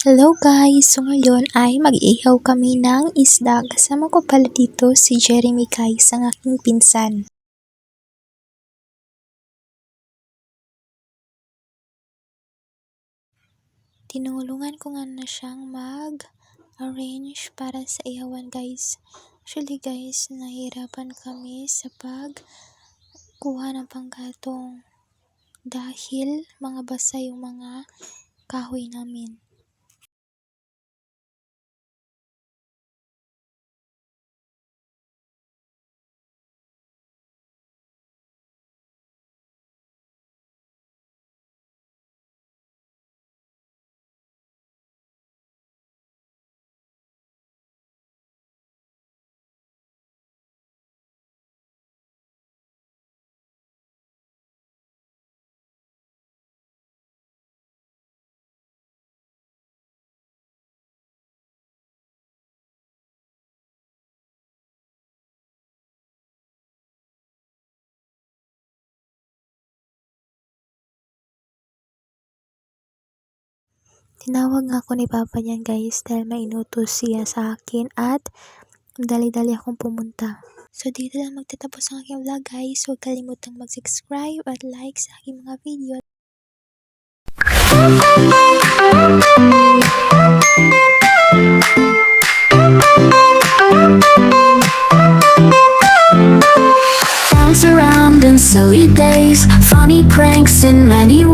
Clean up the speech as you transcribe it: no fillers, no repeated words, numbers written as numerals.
Hello guys! So ngayon ay mag-ihaw kami ng isda. Kasama ko pala dito si Jeremy Kais, ang aking pinsan. Tinulungan ko nga na siyang mag-arrange para sa ihawan guys. Actually guys, nahihirapan kami sa pagkuha ng panggatong dahil mga basa yung mga kahoy namin. Tinawag nga ako ni Papa niyan guys dahil may inutos siya sa akin at dali-dali akong pumunta. So dito lang magtatapos ang aking vlog guys. Huwag kalimutang mag-subscribe at like sa aking mga video. Dance around in silly days, funny pranks in many ways.